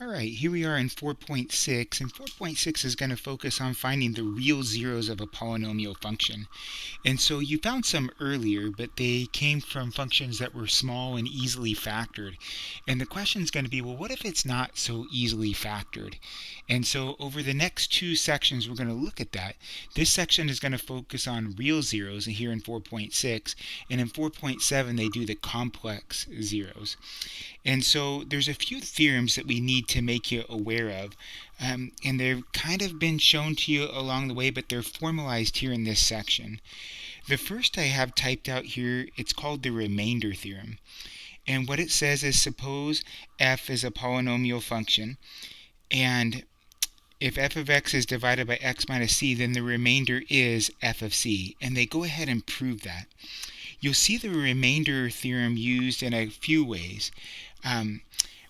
All right, here we are in 4.6, and 4.6 is going to focus on finding the real zeros of a polynomial function. And so you found some earlier, but they came from functions that were small and easily factored. And the question is going to be, well, what if it's not so easily factored? And so over the next two sections, we're going to look at that. This section is going to focus on real zeros here in 4.6, and in 4.7 they do the complex zeros. And so there's a few theorems that we need to make you aware of. And they've kind of been shown to you along the way, but they're formalized here in this section. The first I have typed out here, it's called the remainder theorem. And what it says is, suppose f is a polynomial function, and if f of x is divided by x minus c, then the remainder is f of c. And they go ahead and prove that. You'll see the remainder theorem used in a few ways.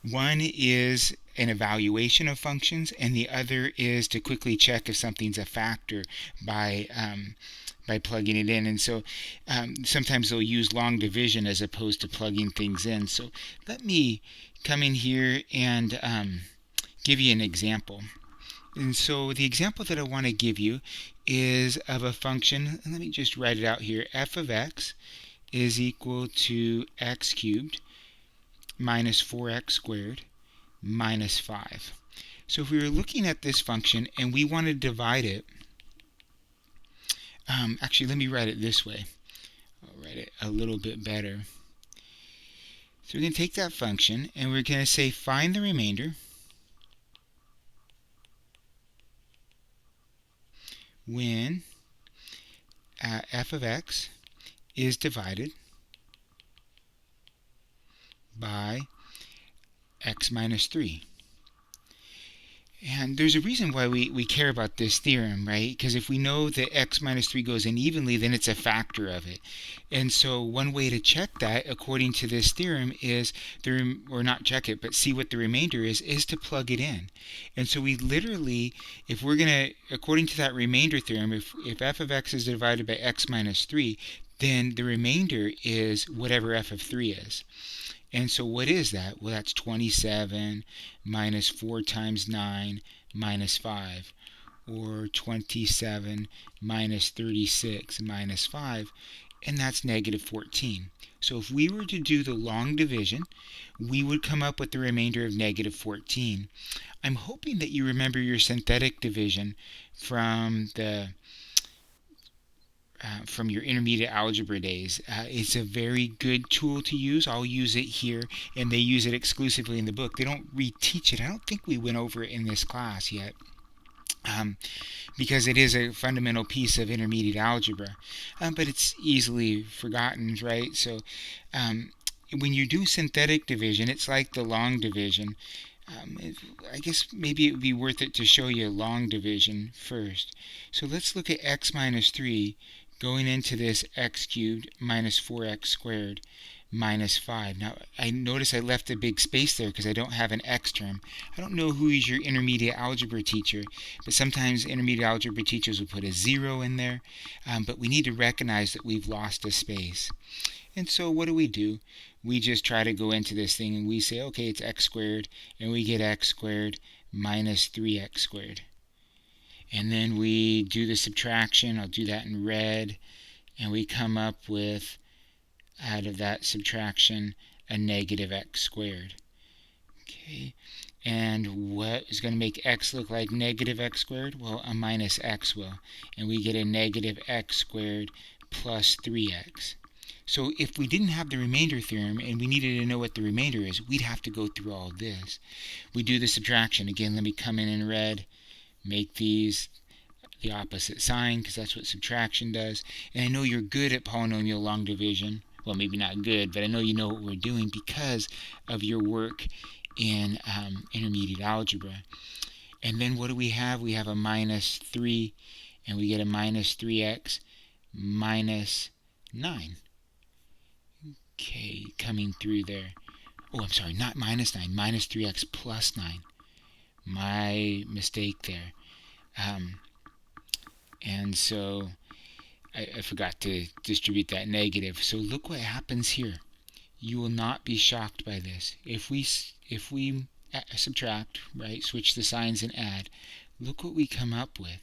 One is an evaluation of functions, and the other is to quickly check if something's a factor by plugging it in. And so sometimes they'll use long division as opposed to plugging things in. So let me come in here and give you an example. And so the example that I want to give you is of a function, and let me just write it out here. F of x is equal to x cubed minus 4x squared minus 5. So if we were looking at this function and we want to divide it, actually let me write it this way. I'll write it a little bit better. So we're going to take that function and we're going to say find the remainder when f of x is divided by x minus 3. And there's a reason why we care about this theorem, right? Because if we know that x minus 3 goes in evenly, then it's a factor of it. And so one way to check that, according to this theorem, is, or not check it, but see what the remainder is to plug it in. And so we literally, if we're going to, according to that remainder theorem, if f of x is divided by x minus 3, then the remainder is whatever f of 3 is. And so what is that? Well, that's 27 minus 4 times 9 minus 5, or 27 minus 36 minus 5, and that's negative 14. So if we were to do the long division, we would come up with the remainder of negative 14. I'm hoping that you remember your synthetic division from your intermediate algebra days. It's a very good tool to use. I'll use it here, and they use it exclusively in the book. They don't reteach it. I don't think we went over it in this class yet, because it is a fundamental piece of intermediate algebra, but it's easily forgotten, right? So when you do synthetic division, it's like the long division. I guess maybe it would be worth it to show you long division first. So let's look at x minus 3 going into this x cubed minus 4x squared minus 5. Now, I notice I left a big space there because I don't have an x term. I don't know who is your intermediate algebra teacher, but sometimes intermediate algebra teachers will put a 0 in there. But we need to recognize that we've lost a space. And so what do? We just try to go into this thing and we say, okay, it's x squared, and we get x squared minus 3x squared. And then we do the subtraction. I'll do that in red. And we come up with, out of that subtraction, a negative x squared. Okay. And what is going to make x look like negative x squared? Well, a minus x will. And we get a negative x squared plus 3x. So if we didn't have the remainder theorem and we needed to know what the remainder is, we'd have to go through all of this. We do the subtraction. Again, let me come in red. Make these the opposite sign, because that's what subtraction does. And I know you're good at polynomial long division. Well, maybe not good, but I know you know what we're doing because of your work in intermediate algebra. And then what do we have? We have a minus 3, and we get a minus 3x minus 9. Okay, coming through there. Oh, I'm sorry, not minus 9, minus 3x plus 9. My mistake there. And so I forgot to distribute that negative. So look what happens here. You will not be shocked by this. If we subtract, right? Switch the signs and add. Look what we come up with.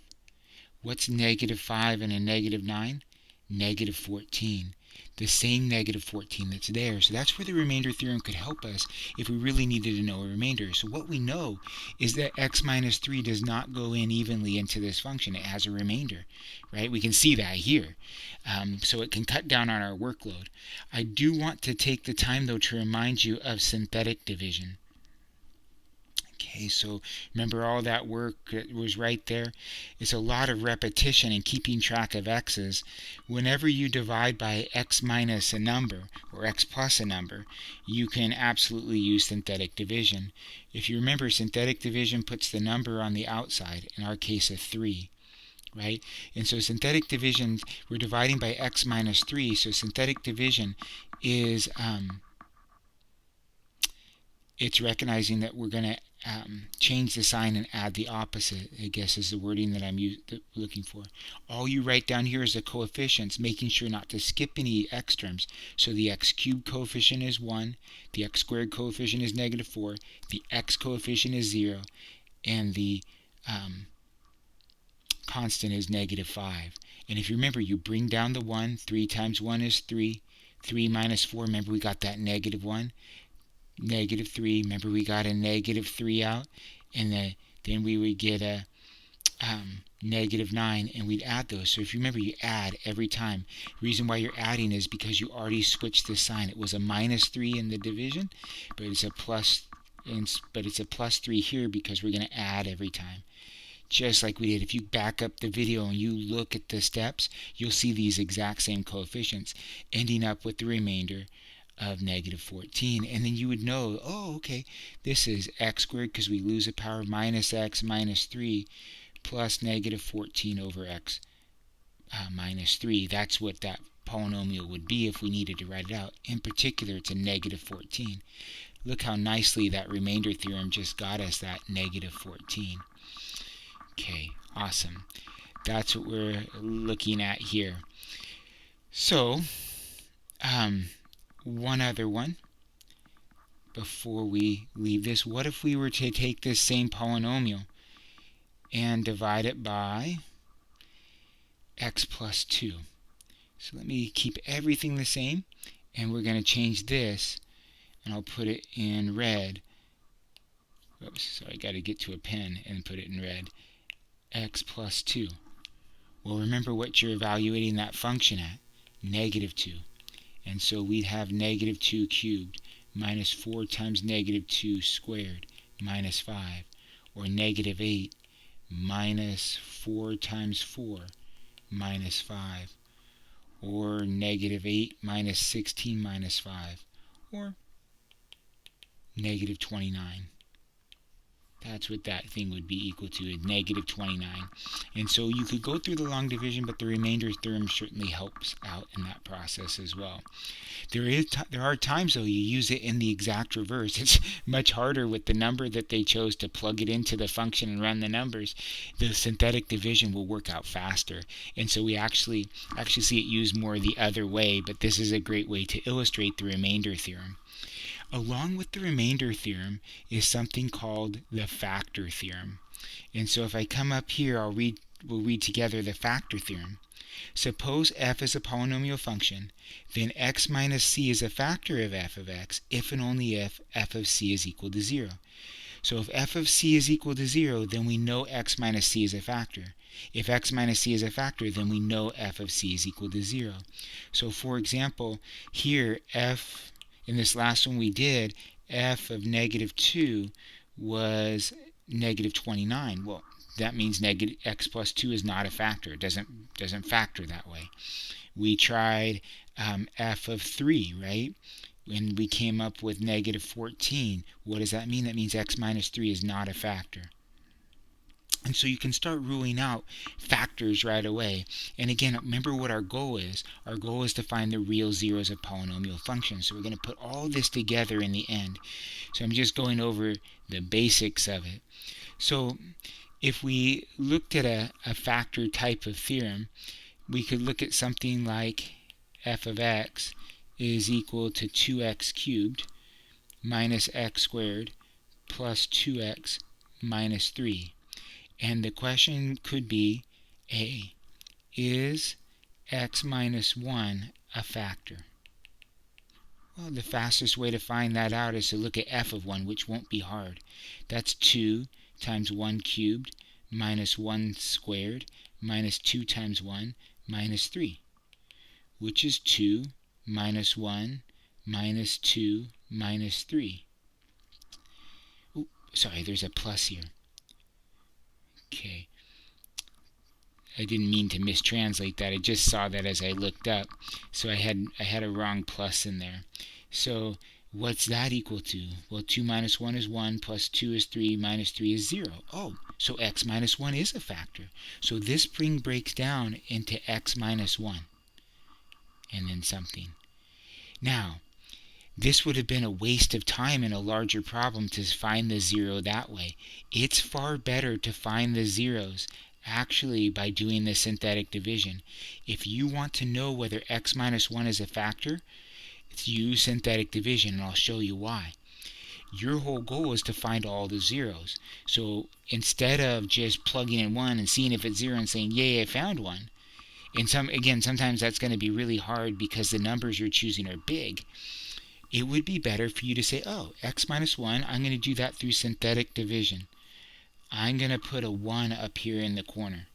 What's negative 5 and a negative 9? Negative 14. The same negative 14 that's there. So that's where the remainder theorem could help us if we really needed to know a remainder. So what we know is that x minus 3 does not go in evenly into this function. It has a remainder, right? We can see that here. So it can cut down on our workload. I do want to take the time, though, to remind you of synthetic division. Okay, so remember all that work that was right there? It's a lot of repetition and keeping track of x's. Whenever you divide by x minus a number or x plus a number, you can absolutely use synthetic division. If you remember, synthetic division puts the number on the outside, in our case a 3. Right? And so synthetic division, we're dividing by x minus 3, so synthetic division is it's recognizing that we're going to change the sign and add the opposite, I guess is the wording that I'm looking for. All you write down here is the coefficients, making sure not to skip any x terms. So the x cubed coefficient is 1, the x squared coefficient is negative 4, the x coefficient is 0, and the constant is negative 5. And if you remember, you bring down the 1, 3 times 1 is 3, 3 minus 4, remember we got that negative 1, negative 3, remember we got a negative 3 out, and then we would get a negative 9, and we'd add those. So if you remember, you add every time. The reason why you're adding is because you already switched the sign. It was a minus 3 in the division, but it's a plus 3 here because we're going to add every time. Just like we did. If you back up the video and you look at the steps, you'll see these exact same coefficients, ending up with the remainder of negative 14. And then you would know, oh, okay, this is x squared because we lose a power minus x minus 3 plus negative 14 over x minus 3. That's what that polynomial would be if we needed to write it out. In particular, it's a negative 14. Look how nicely that remainder theorem just got us that negative 14. Okay, awesome. That's what we're looking at here. So, one other one before we leave this. What if we were to take this same polynomial and divide it by x plus 2? So let me keep everything the same, and we're going to change this, and I'll put it in red. Oops, sorry, I got to get to a pen and put it in red. X plus 2. Well, remember what you're evaluating that function at, negative 2. And so we'd have negative 2 cubed minus 4 times negative 2 squared minus 5, or negative 8 minus 4 times 4 minus 5, or negative 8 minus 16 minus 5, or negative 29. That's what that thing would be equal to, a negative 29. And so you could go through the long division, but the remainder theorem certainly helps out in that process as well. There are times, though, you use it in the exact reverse. It's much harder with the number that they chose to plug it into the function and run the numbers. The synthetic division will work out faster. And so we actually see it used more the other way, but this is a great way to illustrate the remainder theorem. Along with the remainder theorem is something called the factor theorem. And so if I come up here, we'll read together the factor theorem. Suppose f is a polynomial function, then x minus c is a factor of f of x if and only if f of c is equal to 0. So if f of c is equal to 0, then we know x minus c is a factor. If x minus c is a factor, then we know f of c is equal to 0. So for example, here in this last one we did, f of negative 2 was negative 29. Well, that means negative x plus 2 is not a factor. It doesn't factor that way. We tried f of 3, right? And we came up with negative 14. What does that mean? That means x minus 3 is not a factor. And so you can start ruling out factors right away. And again, remember what our goal is. Our goal is to find the real zeros of polynomial functions. So we're going to put all this together in the end. So I'm just going over the basics of it. So if we looked at a factor type of theorem, we could look at something like f of x is equal to 2x cubed minus x squared plus 2x minus 3. And the question could be, A, is x minus 1 a factor? Well, the fastest way to find that out is to look at f of 1, which won't be hard. That's 2 times 1 cubed minus 1 squared minus 2 times 1 minus 3, which is 2 minus 1 minus 2 minus 3. Ooh, sorry, there's a plus here. Okay. I didn't mean to mistranslate that. I just saw that as I looked up. So I had a wrong plus in there. So what's that equal to? Well, 2 minus 1 is 1, plus 2 is 3, minus 3 is 0. Oh, so x minus 1 is a factor. So this thing breaks down into x minus 1 and then something. Now, this would have been a waste of time in a larger problem to find the 0 that way. It's far better to find the zeros actually by doing the synthetic division. If you want to know whether x minus 1 is a factor, use synthetic division, and I'll show you why. Your whole goal is to find all the zeros. So instead of just plugging in 1 and seeing if it's 0 and saying, yay, I found one, and sometimes that's going to be really hard because the numbers you're choosing are big. It would be better for you to say, oh, x minus 1, I'm going to do that through synthetic division. I'm going to put a 1 up here in the corner.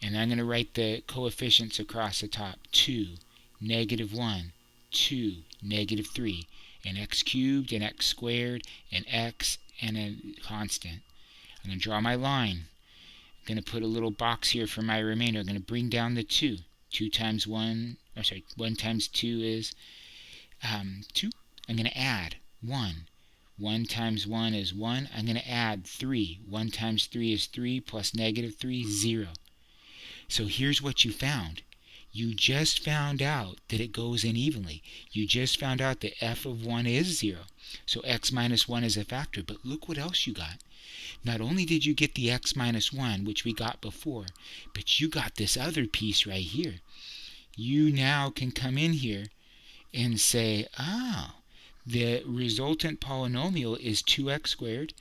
And I'm going to write the coefficients across the top. 2, negative 1, 2, negative 3, and x cubed, and x squared, and x, and a constant. I'm going to draw my line. I'm going to put a little box here for my remainder. I'm going to bring down the 2. 2 times 1, 1 times 2 is 2. I'm going to add 1. 1 times 1 is 1. I'm going to add 3. 1 times 3 is 3 plus negative 3, 0. So here's what you found. You just found out that it goes in evenly. You just found out that f of 1 is 0. So x minus 1 is a factor. But look what else you got. Not only did you get the x minus 1, which we got before, but you got this other piece right here. You now can come in here and say, the resultant polynomial is 2x squared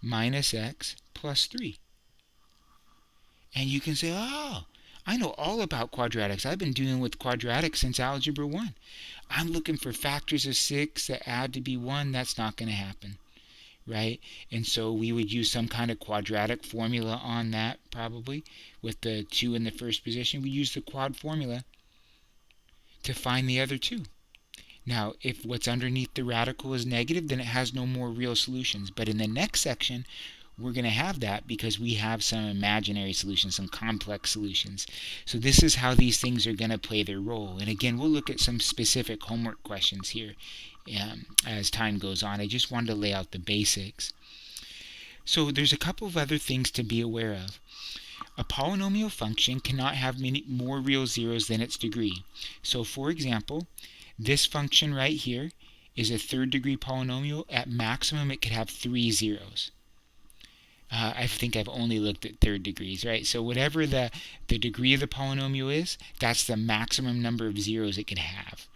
minus x plus 3. And you can say, oh, I know all about quadratics. I've been dealing with quadratics since Algebra 1. I'm looking for factors of 6 that add to be 1. That's not going to happen, right? And so we would use some kind of quadratic formula on that, probably, with the 2 in the first position. We use the quad formula to find the other 2. Now, if what's underneath the radical is negative, then it has no more real solutions. But in the next section, we're going to have that because we have some imaginary solutions, some complex solutions. So this is how these things are going to play their role. And again, we'll look at some specific homework questions here as time goes on. I just wanted to lay out the basics. So there's a couple of other things to be aware of. A polynomial function cannot have many more real zeros than its degree. So for example, this function right here is a third degree polynomial. At maximum, it could have 3 zeros. I think I've only looked at third degrees, right? So whatever the degree of the polynomial is, that's the maximum number of zeros it could have.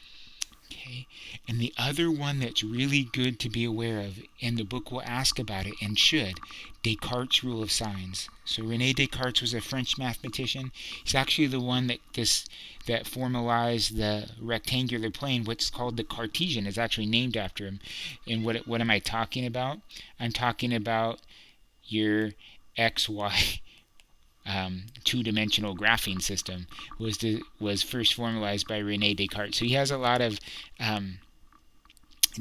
Okay. And the other one that's really good to be aware of, and the book will ask about it and should, Descartes' rule of signs. So René Descartes was a French mathematician. He's actually the one that formalized the rectangular plane, what's called the Cartesian. Is actually named after him. And what am I talking about? I'm talking about your XY two-dimensional graphing system was first formalized by René Descartes. So he has a lot of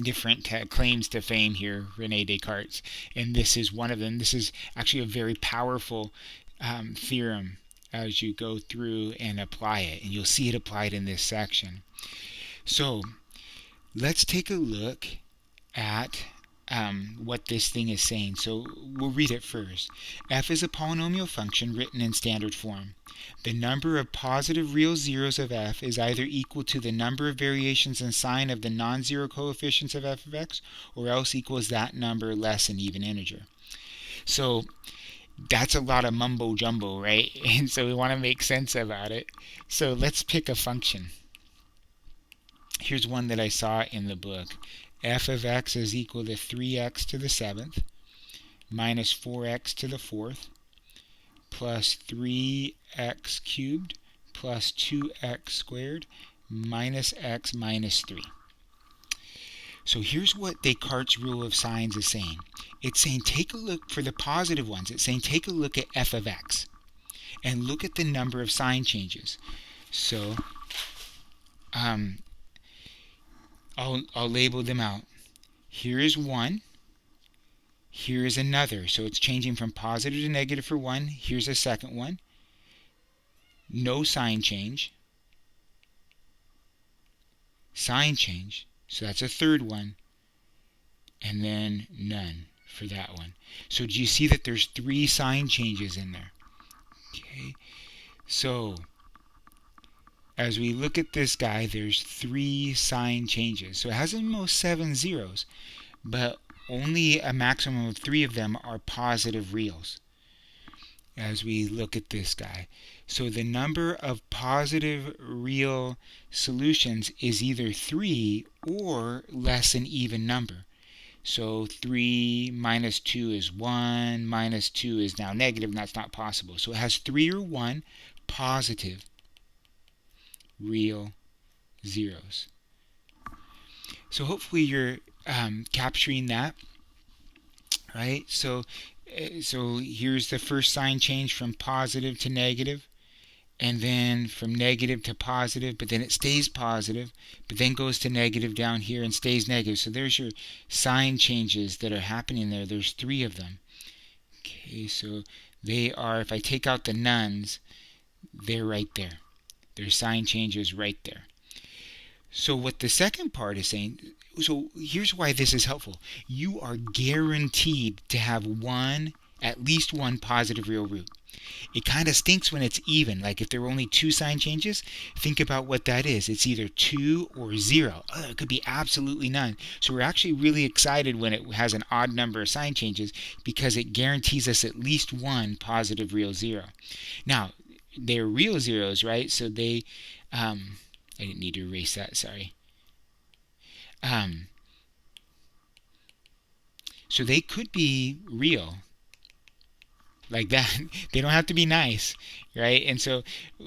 different claims to fame here, René Descartes, and this is one of them. This is actually a very powerful theorem as you go through and apply it, and you'll see it applied in this section. So let's take a look at what this thing is saying. So we'll read it first. F is a polynomial function written in standard form. The number of positive real zeros of f is either equal to the number of variations in sign of the non-zero coefficients of f of x, or else equals that number less an even integer. So that's a lot of mumbo jumbo, right? And so we want to make sense about it. So let's pick a function. Here's one that I saw in the book. F of x is equal to 3x to the 7th minus 4x to the fourth plus 3x cubed plus 2x squared minus x minus 3. So here's what Descartes' rule of signs is saying. It's saying take a look for the positive ones. It's saying take a look at f of x and look at the number of sign changes. So I'll label them out. Here is one. Here is another. So it's changing from positive to negative for one. Here's a second one. No sign change. Sign change. So that's a third one. And then none for that one. So do you see that there's 3 sign changes in there? Okay. So as we look at this guy, there's 3 sign changes. So it has almost 7 zeros, but only a maximum of 3 of them are positive reals as we look at this guy. So the number of positive real solutions is either 3 or less an even number. So 3 minus 2 is 1, minus 2 is now negative, and that's not possible. So it has 3 or 1 positive real zeros. So hopefully you're capturing that, right? So here's the first sign change from positive to negative, and then from negative to positive, but then it stays positive, but then goes to negative down here and stays negative. So there's your sign changes that are happening there. There's 3 of them. Okay, so they are, if I take out the nones, they're right there. There's sign changes right there. So what the second part is saying, so here's why this is helpful. You are guaranteed to have at least one positive real root. It kind of stinks when it's even. Like if there were only 2 sign changes, think about what that is. It's either 2 or 0. It could be absolutely none. So we're actually really excited when it has an odd number of sign changes because it guarantees us at least one positive real 0. Now, they're real zeros, right? So they, I didn't need to erase that, sorry. So they could be real. Like that. They don't have to be nice, right? And so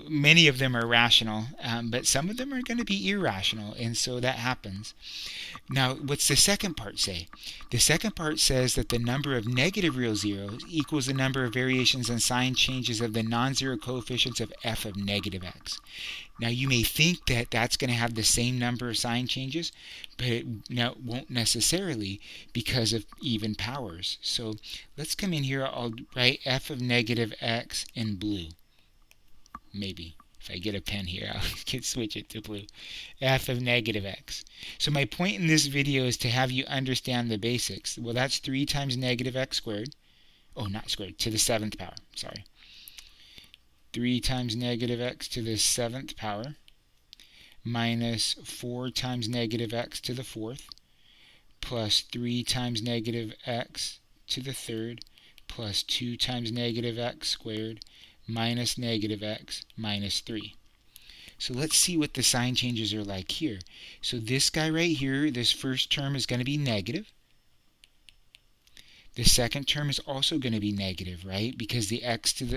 many of them are rational, but some of them are going to be irrational, and so that happens. Now, what's the second part say? The second part says that the number of negative real zeros equals the number of variations and sign changes of the non-zero coefficients of f of negative x. Now, you may think that that's going to have the same number of sign changes, but it won't necessarily because of even powers. So let's come in here. I'll write f of negative x in blue. Maybe. If I get a pen here, I can switch it to blue. F of negative x. So my point in this video is to have you understand the basics. Well, that's 3 times negative x squared. Oh, not squared, to the 7th power. Sorry. 3 times negative x to the 7th power minus 4 times negative x to the 4th plus 3 times negative x to the 3rd plus 2 times negative x squared minus negative x minus 3. So let's see what the sign changes are like here. So this guy right here, this first term is going to be negative. The second term is also going to be negative, right? Because the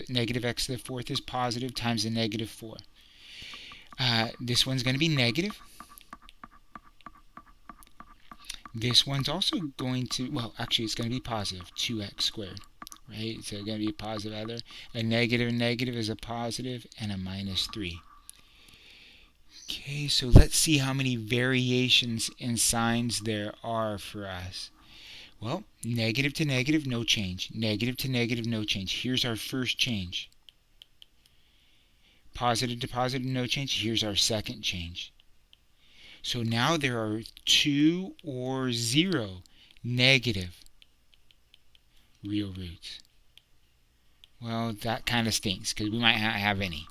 negative x to the 4th is positive times the negative 4. This one's going to be negative. This one's also going to, well, actually it's going to be positive, 2x squared, right? So it's going to be a positive either. A negative and negative is a positive, and a minus 3. Okay, so let's see how many variations in signs there are for us. Well, negative to negative, no change. Negative to negative, no change. Here's our first change. Positive to positive, no change. Here's our second change. So now there are 2 or 0 negative real roots. Well, that kind of stinks because we might not have any.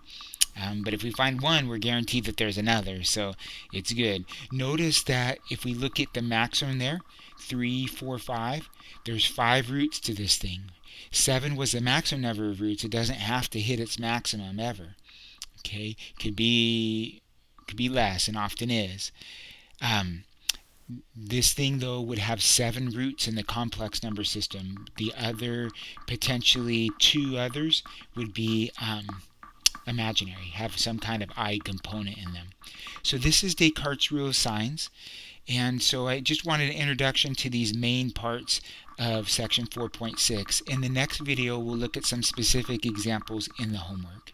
But if we find one, we're guaranteed that there's another, so it's good. Notice that if we look at the maximum there, 3, 4, 5, there's 5 roots to this thing. 7 was the maximum number of roots. It doesn't have to hit its maximum ever. Okay, could be less, and often is. This thing, though, would have 7 roots in the complex number system. The other, potentially 2 others, would be imaginary, have some kind of I component in them. So this is Descartes' rule of signs. And so I just wanted an introduction to these main parts of section 4.6. In the next video, we'll look at some specific examples in the homework.